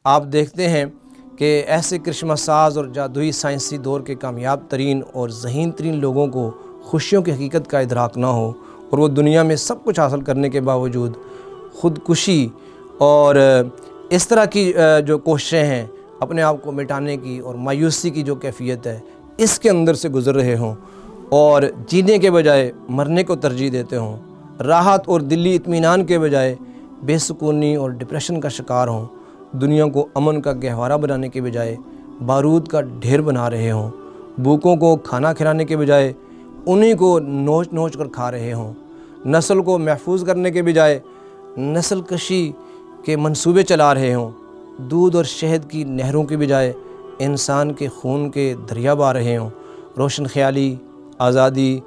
آپ دیکھتے ہیں کہ ایسے کرشمہ ساز اور جادوئی سائنسی دور کے کامیاب ترین اور ذہین ترین لوگوں کو خوشیوں کی حقیقت کا ادراک نہ ہو، اور وہ دنیا میں سب کچھ حاصل کرنے کے باوجود خودکشی اور اس طرح کی جو کوششیں ہیں اپنے آپ کو مٹانے کی، اور مایوسی کی جو کیفیت ہے اس کے اندر سے گزر رہے ہوں، اور جینے کے بجائے مرنے کو ترجیح دیتے ہوں، راحت اور دلی اطمینان کے بجائے بے سکونی اور ڈپریشن کا شکار ہوں، دنیا کو امن کا گہوارہ بنانے کے بجائے بارود کا ڈھیر بنا رہے ہوں، بھوکوں کو کھانا کھلانے کے بجائے انہیں کو نوچ نوچ کر کھا رہے ہوں، نسل کو محفوظ کرنے کے بجائے نسل کشی کے منصوبے چلا رہے ہوں، دودھ اور شہد کی نہروں کی بجائے انسان کے خون کے دریا بہہ رہے ہوں، روشن خیالی، آزادی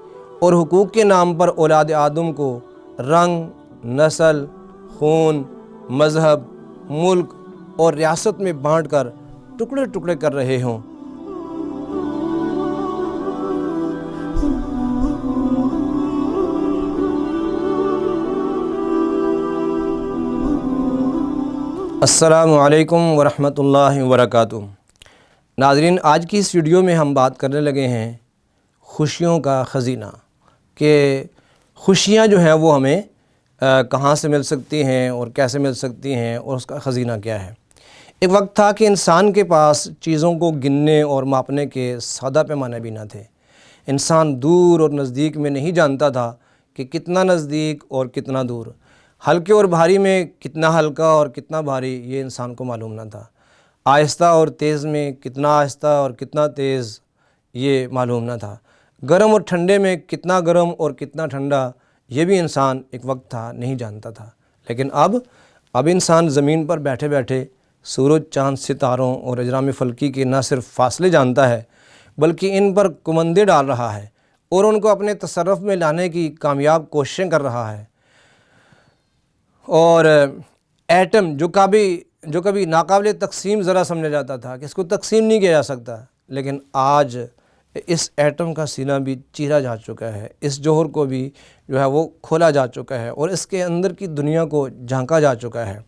اور حقوق کے نام پر اولاد آدم کو رنگ، نسل، خون، مذہب، ملک اور ریاست میں بانٹ کر ٹکڑے ٹکڑے کر رہے ہوں۔ السلام علیکم ورحمۃ اللہ وبرکاتہ۔ ناظرین، آج کی اس ویڈیو میں ہم بات کرنے لگے ہیں خوشیوں کا خزینہ، کہ خوشیاں جو ہیں وہ ہمیں کہاں سے مل سکتی ہیں اور کیسے مل سکتی ہیں، اور اس کا خزینہ کیا ہے۔ ایک وقت تھا کہ انسان کے پاس چیزوں کو گننے اور ماپنے کے سادہ پیمانے بھی نہ تھے۔ انسان دور اور نزدیک میں نہیں جانتا تھا کہ کتنا نزدیک اور کتنا دور، ہلکے اور بھاری میں کتنا ہلکا اور کتنا بھاری، یہ انسان کو معلوم نہ تھا۔ آہستہ اور تیز میں کتنا آہستہ اور کتنا تیز، یہ معلوم نہ تھا۔ گرم اور ٹھنڈے میں کتنا گرم اور کتنا ٹھنڈا، یہ بھی انسان ایک وقت تھا نہیں جانتا تھا۔ لیکن اب انسان زمین پر بیٹھے بیٹھے سورج، چاند، ستاروں اور اجرام فلکی کے نہ صرف فاصلے جانتا ہے، بلکہ ان پر کمندیں ڈال رہا ہے اور ان کو اپنے تصرف میں لانے کی کامیاب کوششیں کر رہا ہے۔ اور ایٹم جو کبھی ناقابل تقسیم ذرا سمجھا جاتا تھا کہ اس کو تقسیم نہیں کیا جا سکتا، لیکن آج اس ایٹم کا سینہ بھی چیرا جا چکا ہے، اس جوہر کو بھی جو ہے وہ کھولا جا چکا ہے، اور اس کے اندر کی دنیا کو جھانکا جا چکا ہے۔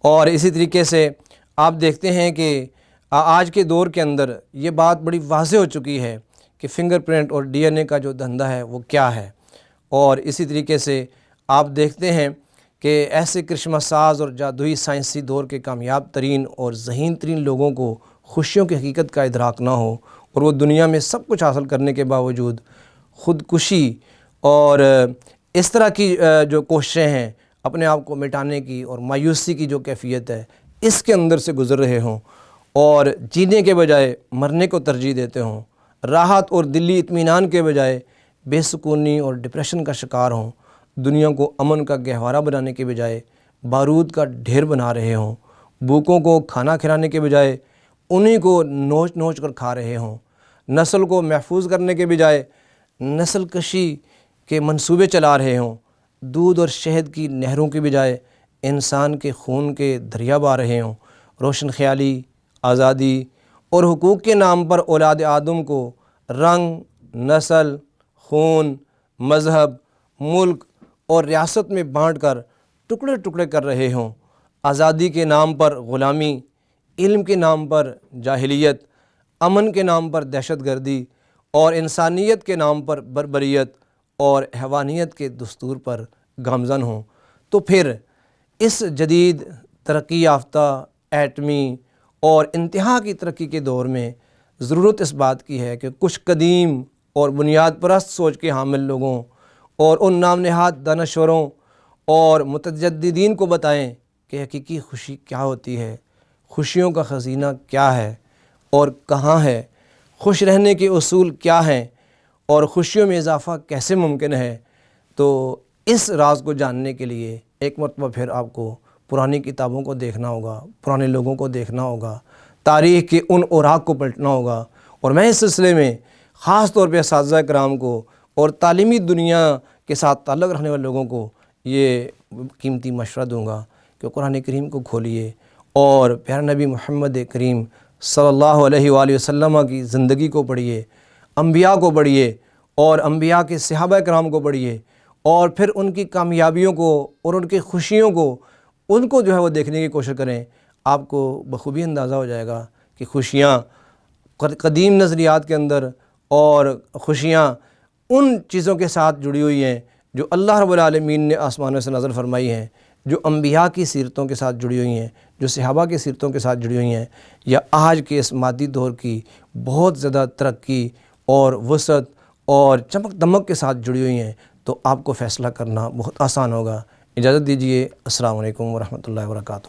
اور اسی طریقے سے آپ دیکھتے ہیں کہ آج کے دور کے اندر یہ بات بڑی واضح ہو چکی ہے کہ فنگر پرنٹ اور ڈی این اے کا جو دھندا ہے وہ کیا ہے۔ اور اسی طریقے سے آپ دیکھتے ہیں کہ ایسے کرشمہ ساز اور جادوئی سائنسی دور کے کامیاب ترین اور ذہین ترین لوگوں کو خوشیوں کی حقیقت کا ادراک نہ ہو، اور وہ دنیا میں سب کچھ حاصل کرنے کے باوجود خودکشی اور اس طرح کی جو کوششیں ہیں اپنے آپ کو مٹانے کی، اور مایوسی کی جو کیفیت ہے اس کے اندر سے گزر رہے ہوں، اور جینے کے بجائے مرنے کو ترجیح دیتے ہوں، راحت اور دلی اطمینان کے بجائے بے سکونی اور ڈپریشن کا شکار ہوں، دنیا کو امن کا گہوارہ بنانے کے بجائے بارود کا ڈھیر بنا رہے ہوں، بھوکوں کو کھانا کھلانے کے بجائے انہیں کو نوچ نوچ کر کھا رہے ہوں، نسل کو محفوظ کرنے کے بجائے نسل کشی کے منصوبے چلا رہے ہوں، دودھ اور شہد کی نہروں کی بجائے انسان کے خون کے دریا بہہ رہے ہوں، روشن خیالی، آزادی اور حقوق کے نام پر اولاد آدم کو رنگ، نسل، خون، مذہب، ملک اور ریاست میں بانٹ کر ٹکڑے ٹکڑے کر رہے ہوں، آزادی کے نام پر غلامی، علم کے نام پر جاہلیت، امن کے نام پر دہشت گردی، اور انسانیت کے نام پر بربریت اور حیوانیت کے دستور پر گامزن ہوں۔ تو پھر اس جدید ترقی یافتہ ایٹمی اور انتہا کی ترقی کے دور میں ضرورت اس بات کی ہے کہ کچھ قدیم اور بنیاد پرست سوچ کے حامل لوگوں اور ان نام نہاد دانشوروں اور متجددین کو بتائیں کہ حقیقی خوشی کیا ہوتی ہے، خوشیوں کا خزینہ کیا ہے اور کہاں ہے، خوش رہنے کے اصول کیا ہیں، اور خوشیوں میں اضافہ کیسے ممکن ہے۔ تو اس راز کو جاننے کے لیے ایک مرتبہ پھر آپ کو پرانی کتابوں کو دیکھنا ہوگا، پرانے لوگوں کو دیکھنا ہوگا، تاریخ کے ان اوراق کو پلٹنا ہوگا۔ اور میں اس سلسلے میں خاص طور پہ اساتذہ کرام کو اور تعلیمی دنیا کے ساتھ تعلق رکھنے والے لوگوں کو یہ قیمتی مشورہ دوں گا کہ قرآن کریم کو کھولیے اور پیارے نبی محمد کریم صلی اللہ علیہ وآلہ وسلم کی زندگی کو پڑھیے، انبیاء کو پڑھیے اور انبیاء کے صحابہ کرام کو پڑھیے، اور پھر ان کی کامیابیوں کو اور ان کی خوشیوں کو جو ہے وہ دیکھنے کی کوشش کریں۔ آپ کو بخوبی اندازہ ہو جائے گا کہ خوشیاں قدیم نظریات کے اندر اور خوشیاں ان چیزوں کے ساتھ جڑی ہوئی ہیں جو اللہ رب العالمین نے آسمانوں سے نازل فرمائی ہیں، جو انبیاء کی سیرتوں کے ساتھ جڑی ہوئی ہیں، جو صحابہ کی سیرتوں کے ساتھ جڑی ہوئی ہیں، یا آج کے اس مادی دور کی بہت زیادہ ترقی اور وسعت اور چمک دمک کے ساتھ جڑی ہوئی ہیں، تو آپ کو فیصلہ کرنا بہت آسان ہوگا۔ اجازت دیجیے، السلام علیکم ورحمۃ اللہ وبرکاتہ۔